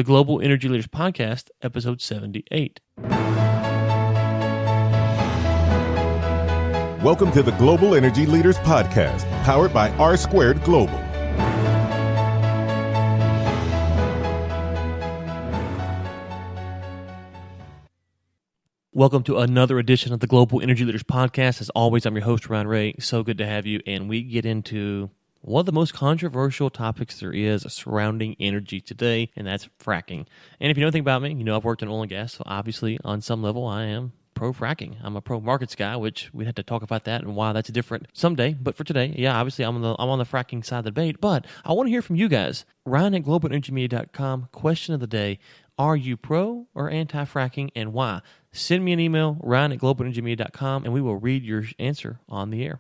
the Global Energy Leaders Podcast, episode 78. Welcome to the Global Energy Leaders Podcast, powered by R Squared Global. Welcome to another edition of the Global Energy Leaders Podcast. As always, I'm your host, Ryan Ray. So good to have you. And we get into one of the most controversial topics there is surrounding energy today, and that's fracking. And if you know anything about me, you know I've worked in oil and gas, so obviously on some level I am pro-fracking. I'm a pro-markets guy, which we'd have to talk about that and why that's different someday. But for today, yeah, obviously I'm on the fracking side of the debate. But I want to hear from you guys. Ryan at globalenergymedia.com, question of the day, are you pro or anti-fracking and why? Send me an email, Ryan at globalenergymedia.com, and we will read your answer on the air.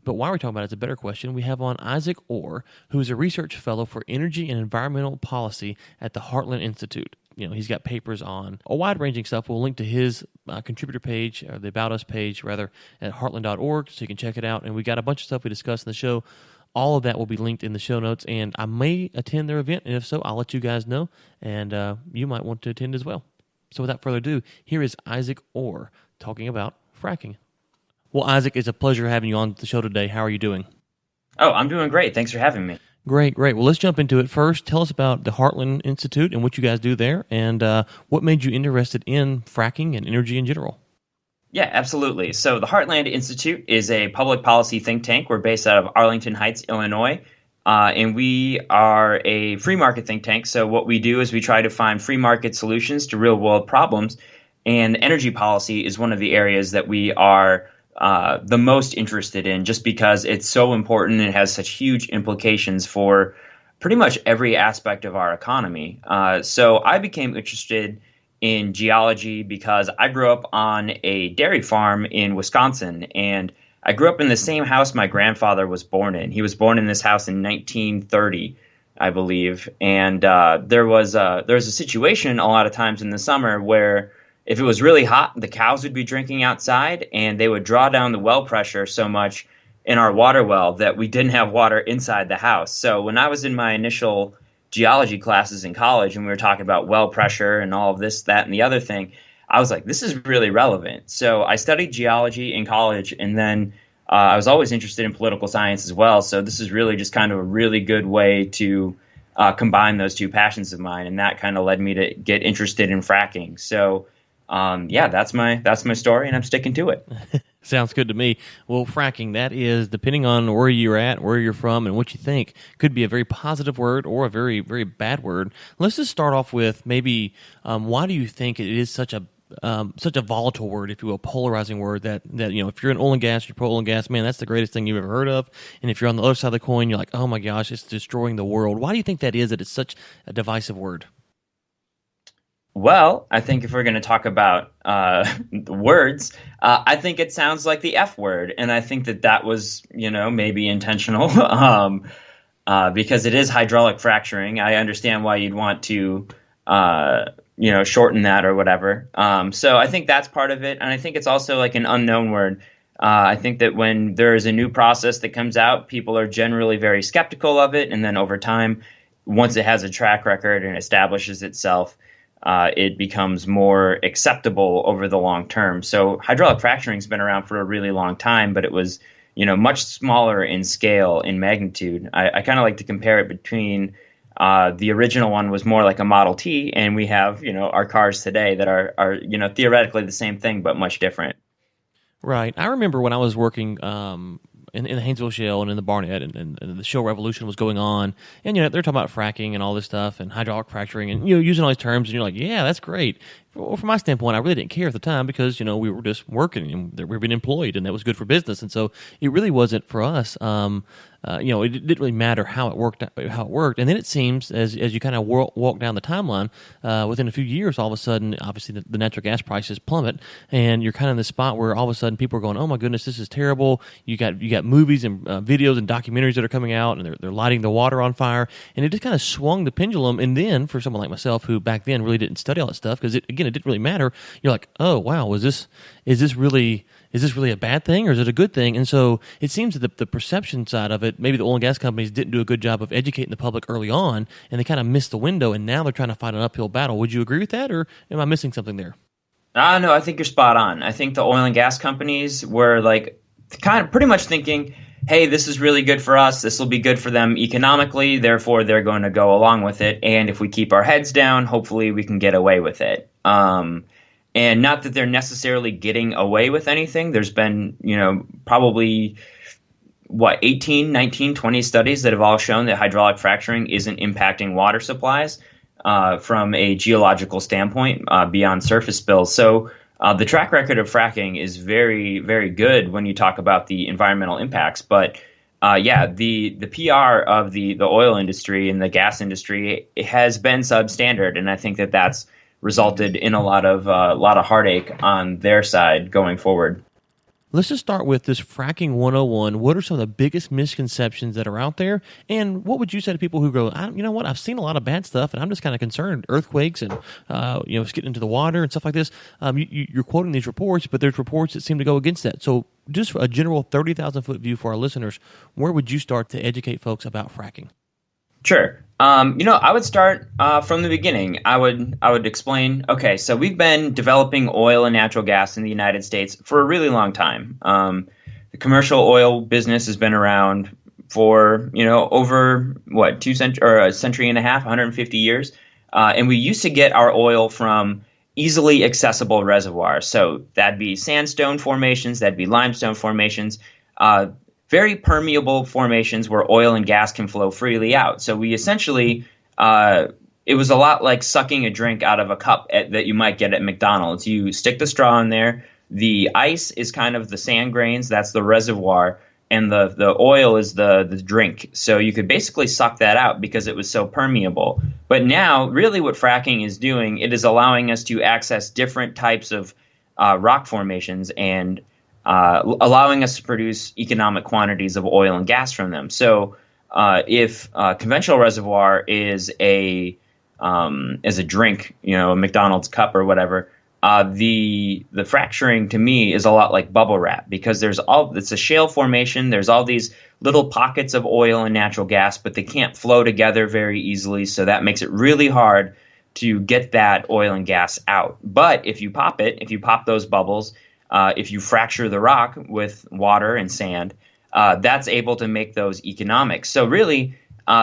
But why we're talking about it is a better question. We have on Isaac Orr, who is a research fellow for energy and environmental policy at the Heartland Institute. You know, he's got papers on a wide-ranging stuff. We'll link to his contributor page, or the About Us page, rather, at heartland.org, so you can check it out. And we got a bunch of stuff we discussed in the show. All of that will be linked in the show notes, and I may attend their event, and if so, I'll let you guys know, and you might want to attend as well. So without further ado, here is Isaac Orr talking about fracking. Well, Isaac, it's a pleasure having you on the show today. How are you doing? Oh, I'm doing great. Thanks for having me. Great. Well, let's jump into it. First, tell us about the Heartland Institute and what you guys do there, and what made you interested in fracking and energy in general. Yeah, absolutely. So the Heartland Institute is a public policy think tank. We're based out of Arlington Heights, Illinois, and we are a free market think tank. So what we do is we try to find free market solutions to real-world problems, and energy policy is one of the areas that we are the most interested in, just because it's so important and has such huge implications for pretty much every aspect of our economy. So I became interested in geology because I grew up on a dairy farm in Wisconsin, and I grew up in the same house my grandfather was born in. He was born in this house in 1930, I believe, and there was a situation a lot of times in the summer where if it was really hot, the cows would be drinking outside, and they would draw down the well pressure so much in our water well that we didn't have water inside the house. So when I was in my initial geology classes in college and we were talking about well pressure and all of this, that, and the other thing, I was like, this is really relevant. So I studied geology in college, and then I was always interested in political science as well. So this is really just kind of a really good way to combine those two passions of mine, and that kind of led me to get interested in fracking. So yeah, that's my story, and I'm sticking to it. Sounds good to me. Well, fracking, that is, depending on where you're at, where you're from, and what you think, could be a very positive word or a very, very bad word. Let's just start off with maybe why do you think it is such a volatile word, if you will, polarizing word that you know, if you're in oil and gas, you're pro oil and gas, man, that's the greatest thing you've ever heard of. And if you're on the other side of the coin, you're like, oh my gosh, it's destroying the world. Why do you think that is, that it's such a divisive word? Well, I think if we're going to talk about words, I think it sounds like the F word, and I think that was, you know, maybe intentional because it is hydraulic fracturing. I understand why you'd want to, you know, shorten that or whatever. So I think that's part of it, and I think it's also like an unknown word. I think that when there is a new process that comes out, people are generally very skeptical of it, and then over time, once it has a track record and establishes itself, it becomes more acceptable over the long term. So hydraulic fracturing has been around for a really long time, but it was, you know, much smaller in scale, in magnitude. I kind of like to compare it between the original one was more like a Model T, and we have, you know, our cars today that are you know, theoretically the same thing, but much different. Right. I remember when I was working in the Haynesville Shale and in the Barnett, and the shale revolution was going on, and you know, they're talking about fracking and all this stuff and hydraulic fracturing, and you know, using all these terms, and you're like, yeah, that's great. Well, from my standpoint, I really didn't care at the time because, you know, we were just working and we were being employed, and that was good for business, and so it really wasn't for us. You know, it didn't really matter how it worked, and then it seems as you kind of walk down the timeline, within a few years, all of a sudden, obviously the natural gas prices plummet, and you're kind of in the spot where all of a sudden people are going, "Oh my goodness, this is terrible." You got movies and videos and documentaries that are coming out, and they're lighting the water on fire, and it just kind of swung the pendulum. And then for someone like myself, who back then really didn't study all that stuff, because it didn't really matter. You're like, "Oh wow, is this really is this really a bad thing or is it a good thing? And so it seems that the perception side of it, maybe the oil and gas companies didn't do a good job of educating the public early on, and they kind of missed the window, and now they're trying to fight an uphill battle. Would you agree with that, or am I missing something there? No, I think you're spot on. I think the oil and gas companies were like kind of pretty much thinking, hey, this is really good for us. This will be good for them economically. Therefore, they're going to go along with it. And if we keep our heads down, hopefully we can get away with it. And not that they're necessarily getting away with anything. There's been, probably 18, 19, 20 studies that have all shown that hydraulic fracturing isn't impacting water supplies from a geological standpoint beyond surface spills. So the track record of fracking is very, very good when you talk about the environmental impacts. But the PR of the oil industry and the gas industry has been substandard, and I think that that's resulted in a lot of heartache on their side going forward. Let's just start with this fracking 101. What are some of the biggest misconceptions that are out there? And what would you say to people who go, you know what, I've seen a lot of bad stuff, and I'm just kind of concerned. Earthquakes and, it's getting into the water and stuff like this. You're quoting these reports, but there's reports that seem to go against that. So just a general 30,000-foot view for our listeners, where would you start to educate folks about fracking? Sure. I would start from the beginning. I would explain, okay, so we've been developing oil and natural gas in the United States for a really long time. The commercial oil business has been around for, over, a century and a half, 150 years. And we used to get our oil from easily accessible reservoirs. So that'd be sandstone formations, that'd be limestone formations, very permeable formations where oil and gas can flow freely out. So we essentially, it was a lot like sucking a drink out of a cup that you might get at McDonald's. You stick the straw in there. The ice is kind of the sand grains. That's the reservoir. And the oil is the drink. So you could basically suck that out because it was so permeable. But now, really what fracking is doing, it is allowing us to access different types of rock formations and allowing us to produce economic quantities of oil and gas from them. So if a conventional reservoir is a drink, a McDonald's cup or whatever, the fracturing to me is a lot like bubble wrap because it's a shale formation. There's all these little pockets of oil and natural gas, but they can't flow together very easily. So that makes it really hard to get that oil and gas out. But if you pop those bubbles, if you fracture the rock with water and sand, that's able to make those economic. So really,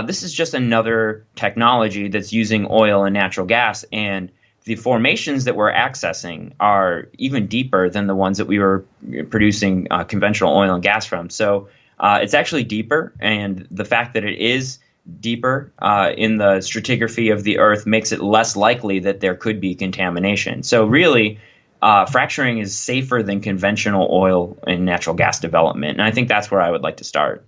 this is just another technology that's using oil and natural gas, and the formations that we're accessing are even deeper than the ones that we were producing conventional oil and gas from. So it's actually deeper, and the fact that it is deeper in the stratigraphy of the Earth makes it less likely that there could be contamination. So really, fracturing is safer than conventional oil and natural gas development, and I think that's where I would like to start.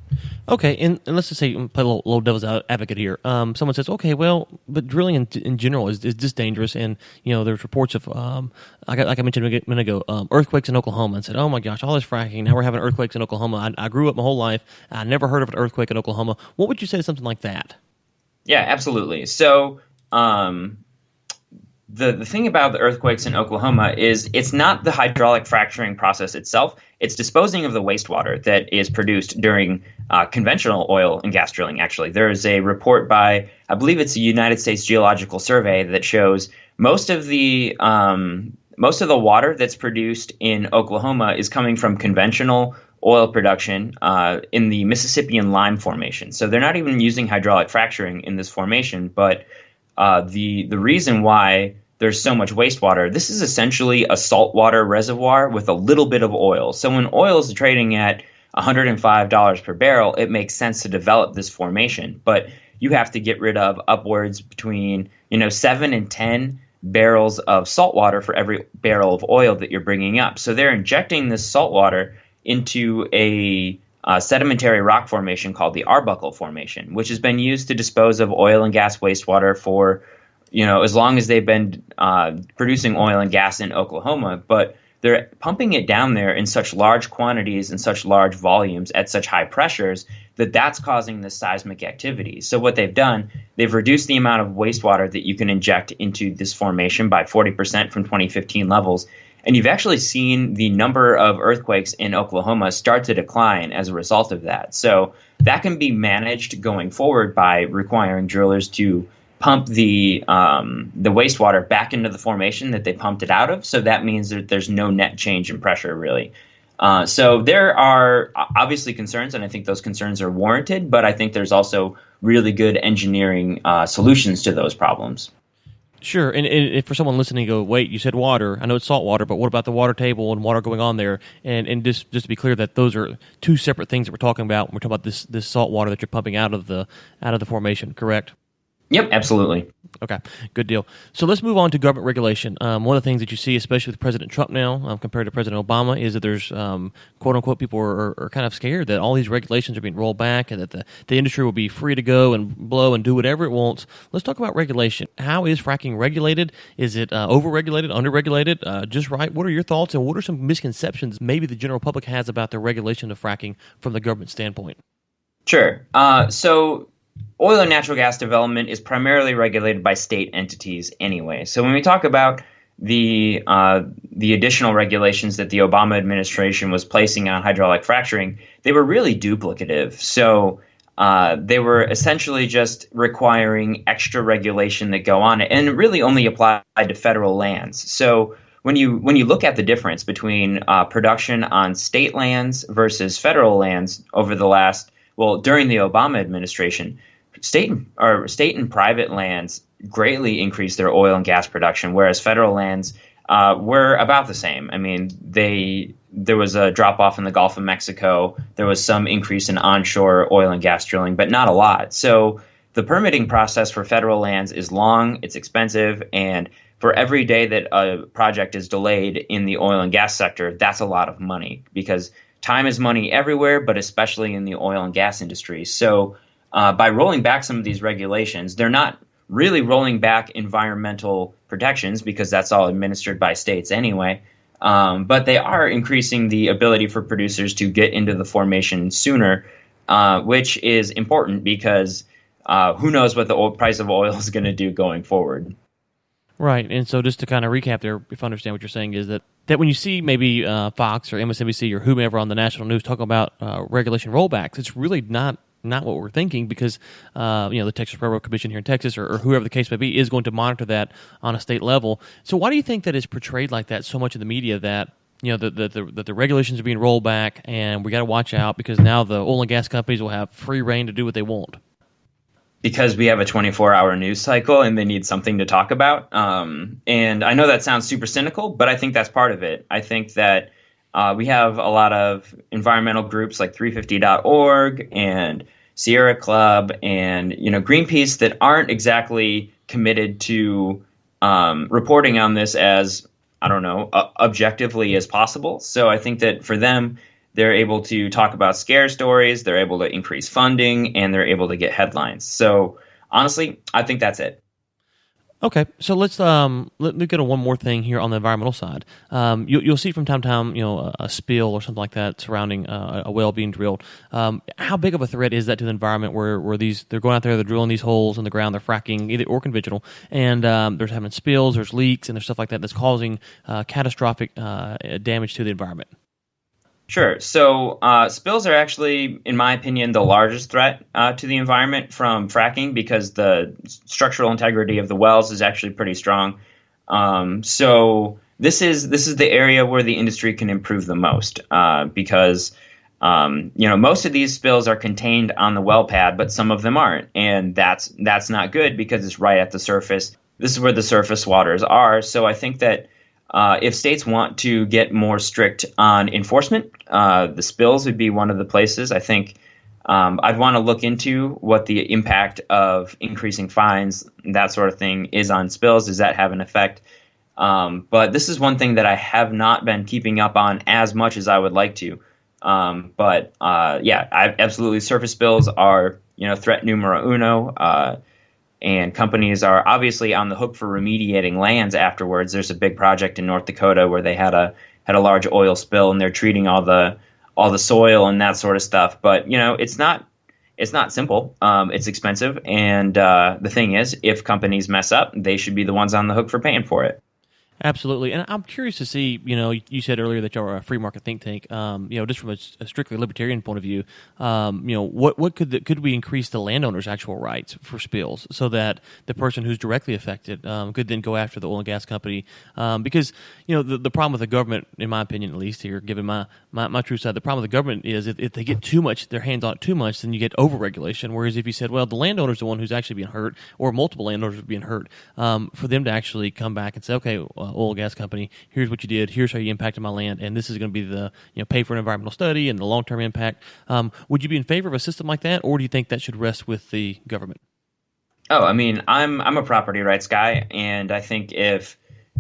Okay, and let's just say, play a little devil's advocate here. Someone says, okay, well, but drilling in general is just dangerous, and there's reports of, like I mentioned a minute ago, earthquakes in Oklahoma, and said, oh my gosh, all this fracking, now we're having earthquakes in Oklahoma. I grew up my whole life, I never heard of an earthquake in Oklahoma. What would you say to something like that? Yeah, absolutely. So, The thing about the earthquakes in Oklahoma is it's not the hydraulic fracturing process itself. It's disposing of the wastewater that is produced during conventional oil and gas drilling, actually. There is a report by, I believe it's the United States Geological Survey, that shows most of the water that's produced in Oklahoma is coming from conventional oil production in the Mississippian Lime Formation. So they're not even using hydraulic fracturing in this formation, but the reason why there's so much wastewater, this is essentially a saltwater reservoir with a little bit of oil. So when oil is trading at $105 per barrel, it makes sense to develop this formation. But you have to get rid of upwards between 7 and 10 barrels of salt water for every barrel of oil that you're bringing up. So they're injecting this salt water into a sedimentary rock formation called the Arbuckle Formation, which has been used to dispose of oil and gas wastewater for as long as they've been producing oil and gas in Oklahoma. But they're pumping it down there in such large quantities and such large volumes at such high pressures that's causing this seismic activity. So what they've done, they've reduced the amount of wastewater that you can inject into this formation by 40% from 2015 levels. And you've actually seen the number of earthquakes in Oklahoma start to decline as a result of that. So that can be managed going forward by requiring drillers to pump the wastewater back into the formation that they pumped it out of. So that means that there's no net change in pressure, really. So there are obviously concerns, and I think those concerns are warranted, but I think there's also really good engineering solutions to those problems. Sure, and if for someone listening, go, wait, you said water. I know it's salt water, but what about the water table and water going on there? And just to be clear, that those are two separate things that we're talking about when we're talking about this salt water that you're pumping out of the formation, correct? Yep, absolutely. Okay, good deal. So let's move on to government regulation. One of the things that you see, especially with President Trump now, compared to President Obama, is that there's, quote unquote, people are kind of scared that all these regulations are being rolled back and that the industry will be free to go and blow and do whatever it wants. Let's talk about regulation. How is fracking regulated? Is it over-regulated, under-regulated, just right? What are your thoughts, and what are some misconceptions maybe the general public has about the regulation of fracking from the government standpoint? Sure. So oil and natural gas development is primarily regulated by state entities anyway. So when we talk about the additional regulations that the Obama administration was placing on hydraulic fracturing, they were really duplicative. So they were essentially just requiring extra regulation that go on it, and it really only applied to federal lands. So when you look at the difference between production on state lands versus federal lands over the last, during the Obama administration, state and private lands greatly increased their oil and gas production, whereas federal lands were about the same. I mean, there was a drop off in the Gulf of Mexico. There was some increase in onshore oil and gas drilling, but not a lot. So the permitting process for federal lands is long, it's expensive, and for every day that a project is delayed in the oil and gas sector, that's a lot of money, because time is money everywhere, but especially in the oil and gas industry. So by rolling back some of these regulations, they're not really rolling back environmental protections, because that's all administered by states anyway. But they are increasing the ability for producers to get into the formation sooner, which is important because who knows what the price of oil is going to do going forward. Right, and so just to kind of recap there, if I understand what you're saying, is that when you see maybe Fox or MSNBC or whomever on the national news talking about regulation rollbacks, it's really not what we're thinking, because the Texas Railroad Commission here in Texas, or whoever the case may be, is going to monitor that on a state level. So why do you think that it's portrayed like that so much in the media, that that the regulations are being rolled back and we got to watch out because now the oil and gas companies will have free reign to do what they want? Because we have a 24-hour news cycle and they need something to talk about. And I know that sounds super cynical, but I think that's part of it. I think that we have a lot of environmental groups like 350.org and Sierra Club and Greenpeace that aren't exactly committed to reporting on this as, objectively as possible. So I think that for them, they're able to talk about scare stories, they're able to increase funding, and they're able to get headlines. So honestly, I think that's it. Okay, so let's let me go to one more thing here on the environmental side. You'll see from time to time, a spill or something like that surrounding a well being drilled. How big of a threat is that to the environment? Where they're going out there, they're drilling these holes in the ground, they're fracking, either or conventional, and there's having spills, there's leaks, and there's stuff like that that's causing catastrophic damage to the environment. Sure. So spills are actually, in my opinion, the largest threat to the environment from fracking, because the structural integrity of the wells is actually pretty strong. So this is the area where the industry can improve the most, because most of these spills are contained on the well pad, but some of them aren't, and that's not good because it's right at the surface. This is where the surface waters are. So I think that if states want to get more strict on enforcement, the spills would be one of the places. I think I'd want to look into what the impact of increasing fines, that sort of thing, is on spills. Does that have an effect? But this is one thing that I have not been keeping up on as much as I would like to. Absolutely, surface spills are threat numero uno. And companies are obviously on the hook for remediating lands afterwards. There's a big project in North Dakota where they had a large oil spill, and they're treating all the soil and that sort of stuff. But it's not simple. It's expensive, and the thing is, if companies mess up, they should be the ones on the hook for paying for it. Absolutely, and I'm curious to see. You said earlier that you're a free market think tank. Just from a strictly libertarian point of view, what could we increase the landowner's actual rights for spills so that the person who's directly affected could then go after the oil and gas company? Because the problem with the government, in my opinion, at least here, given my true side, the problem with the government is if they get too much, their hands on it too much, then you get overregulation. Whereas if you said, well, the landowner's the one who's actually being hurt, or multiple landowners are being hurt, for them to actually come back and say, okay. Oil and gas company, here's what you did, here's how you impacted my land, and this is going to be the pay for an environmental study and the long-term impact. Would you be in favor of a system like that, or do you think that should rest with the government? Oh, I mean, I'm a property rights guy, and I think if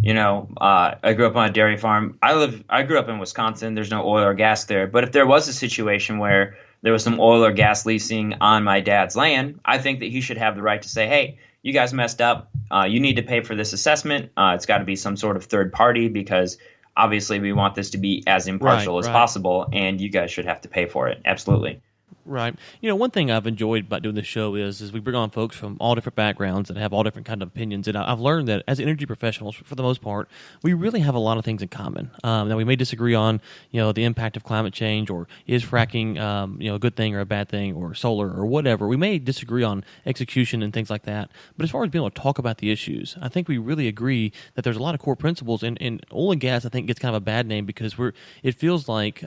I grew up on a dairy farm. I grew up in Wisconsin. There's no oil or gas there, but if there was a situation where there was some oil or gas leasing on my dad's land, I think that he should have the right to say, hey, you guys messed up. You need to pay for this assessment. It's got to be some sort of third party because obviously we want this to be as impartial as possible, and you guys should have to pay for it. Absolutely. Right. One thing I've enjoyed about doing this show is we bring on folks from all different backgrounds that have all different kind of opinions. And I've learned that as energy professionals, for the most part, we really have a lot of things in common. Now, we may disagree on, the impact of climate change, or is fracking, a good thing or a bad thing, or solar or whatever. We may disagree on execution and things like that. But as far as being able to talk about the issues, I think we really agree that there's a lot of core principles. And oil and gas, I think, gets kind of a bad name because it feels like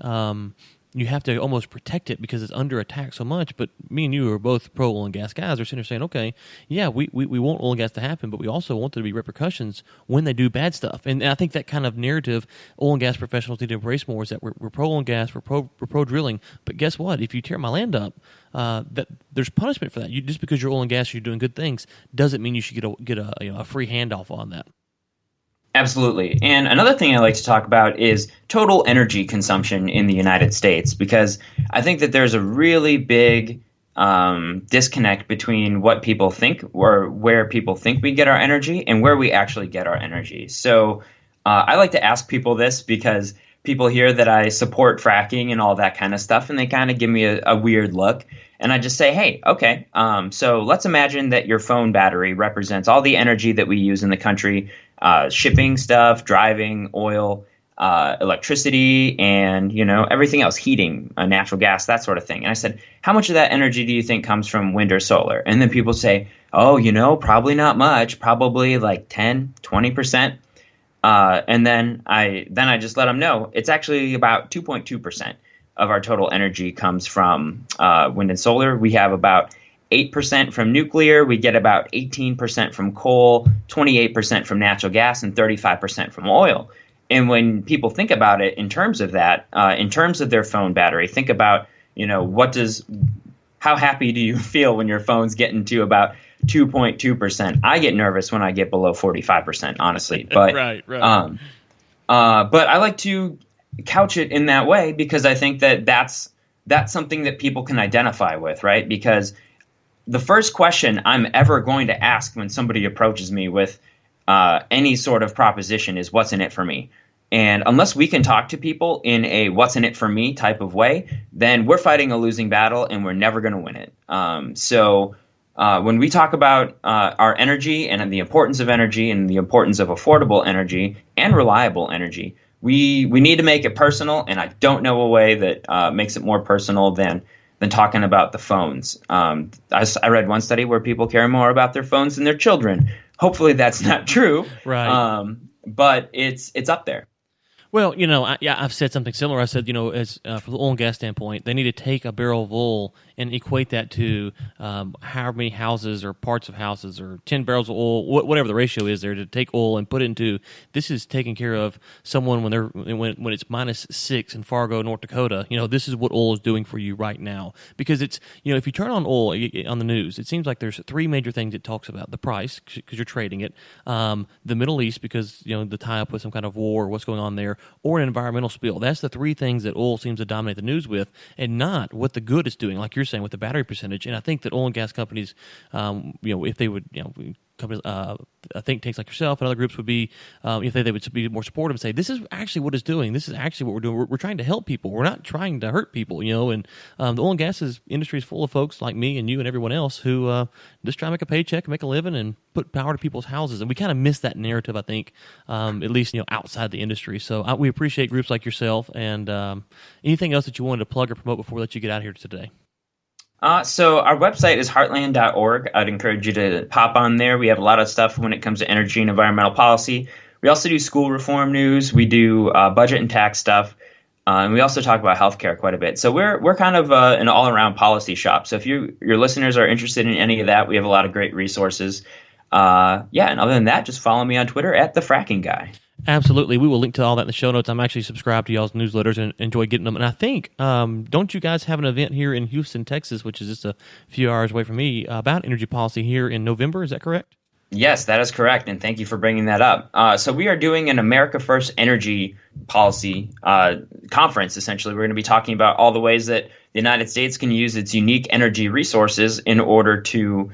you have to almost protect it because it's under attack so much. But me and you are both pro oil and gas guys. Are sitting there saying, okay, yeah, we want oil and gas to happen, but we also want there to be repercussions when they do bad stuff. And I think that kind of narrative oil and gas professionals need to embrace more is that we're pro oil and gas, we're pro drilling. But guess what? If you tear my land up, that there's punishment for that. Just because you're oil and gas, you're doing good things, doesn't mean you should get a free handoff on that. Absolutely. And another thing I like to talk about is total energy consumption in the United States, because I think that there's a really big disconnect between what people think or where people think we get our energy and where we actually get our energy. So I like to ask people this because people hear that I support fracking and all that kind of stuff, and they kind of give me a weird look. And I just say, hey, okay, so let's imagine that your phone battery represents all the energy that we use in the country, shipping stuff, driving, oil, electricity, and, everything else, heating, natural gas, that sort of thing. And I said, how much of that energy do you think comes from wind or solar? And then people say, oh, probably not much, probably like 10, 20%. And then I just let them know it's actually about 2.2% of our total energy comes from wind and solar. We have about 8% from nuclear. We get about 18% from coal, 28% from natural gas, and 35% from oil. And when people think about it in terms of that, in terms of their phone battery, think about, how happy do you feel when your phone's getting to about 2.2%? I get nervous when I get below 45%, honestly. But right. But I like to couch it in that way because I think that that's something that people can identify with, right? Because the first question I'm ever going to ask when somebody approaches me with any sort of proposition is, what's in it for me? And unless we can talk to people in a what's in it for me type of way, then we're fighting a losing battle and we're never going to win it. So when we talk about our energy and the importance of energy and the importance of affordable energy and reliable energy, we need to make it personal. And I don't know a way that makes it more personal than talking about the phones. I read one study where people care more about their phones than their children. Hopefully that's not true. Right. But it's up there. Well, I've said something similar. I said, as from the oil and gas standpoint, they need to take a barrel of oil and equate that to how many houses or parts of houses or 10 barrels of oil, whatever the ratio is there, to take oil and put it into, this is taking care of someone when it's -6 in Fargo, North Dakota. This is what oil is doing for you right now. Because it's, if you turn on oil on the news, it seems like there's three major things it talks about. The price, because you're trading it. The Middle East, because, the tie-up with some kind of war or what's going on there, or an environmental spill. That's the three things that oil seems to dominate the news with, and not what the good is doing, like you're saying with the battery percentage. And I think that oil and gas companies, if they would, companies, think tanks like yourself and other groups would be, if they would be more supportive and say, this is actually what it's doing. This is actually what we're doing. We're trying to help people. We're not trying to hurt people, and the oil and gas industry is full of folks like me and you and everyone else who just try to make a paycheck and make a living and put power to people's houses. And we kind of miss that narrative, I think, at least, outside the industry. So we appreciate groups like yourself. And anything else that you wanted to plug or promote before we let you get out of here today? So our website is heartland.org. I'd encourage you to pop on there. We have a lot of stuff when it comes to energy and environmental policy. We also do school reform news. We do budget and tax stuff. And we also talk about healthcare quite a bit. So we're kind of an all-around policy shop. So if your listeners are interested in any of that, we have a lot of great resources. And other than that, just follow me on Twitter at the Fracking Guy. Absolutely. We will link to all that in the show notes. I'm actually subscribed to y'all's newsletters and enjoy getting them. And I think, don't you guys have an event here in Houston, Texas, which is just a few hours away from me, about energy policy here in November? Is that correct? Yes, that is correct. And thank you for bringing that up. So we are doing an America First Energy Policy conference, essentially. We're going to be talking about all the ways that the United States can use its unique energy resources in order to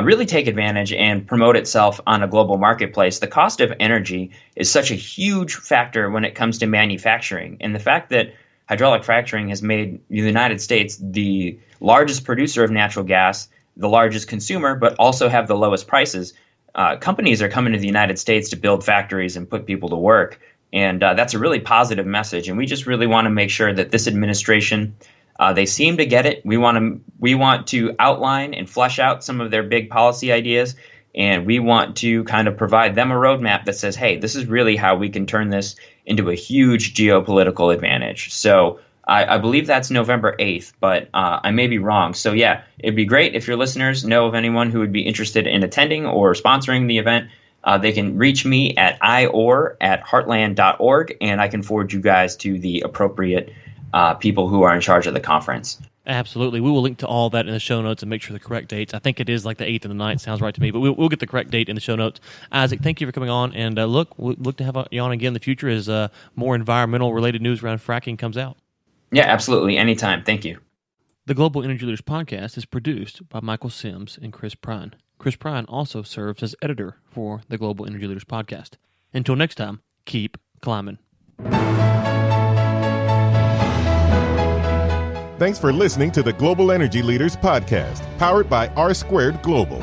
really take advantage and promote itself on a global marketplace. The cost of energy is such a huge factor when it comes to manufacturing. And the fact that hydraulic fracturing has made the United States the largest producer of natural gas, the largest consumer, but also have the lowest prices. Companies are coming to the United States to build factories and put people to work. And that's a really positive message. And we just really want to make sure that this administration, they seem to get it. We want to outline and flesh out some of their big policy ideas, and we want to kind of provide them a roadmap that says, hey, this is really how we can turn this into a huge geopolitical advantage. So I believe that's November 8th, but I may be wrong. So yeah, it'd be great if your listeners know of anyone who would be interested in attending or sponsoring the event. They can reach me at ior@heartland.org, and I can forward you guys to the appropriate people who are in charge of the conference. Absolutely. We will link to all that in the show notes and make sure the correct dates. I think it is like the 8th and the 9th. Sounds right to me, but we'll get the correct date in the show notes. Isaac, thank you for coming on. And we'll look to have you on again in the future as more environmental-related news around fracking comes out. Yeah, absolutely. Anytime. Thank you. The Global Energy Leaders Podcast is produced by Michael Sims and Chris Prine. Chris Prine also serves as editor for the Global Energy Leaders Podcast. Until next time, keep climbing. Thanks for listening to the Global Energy Leaders Podcast, powered by R Squared Global.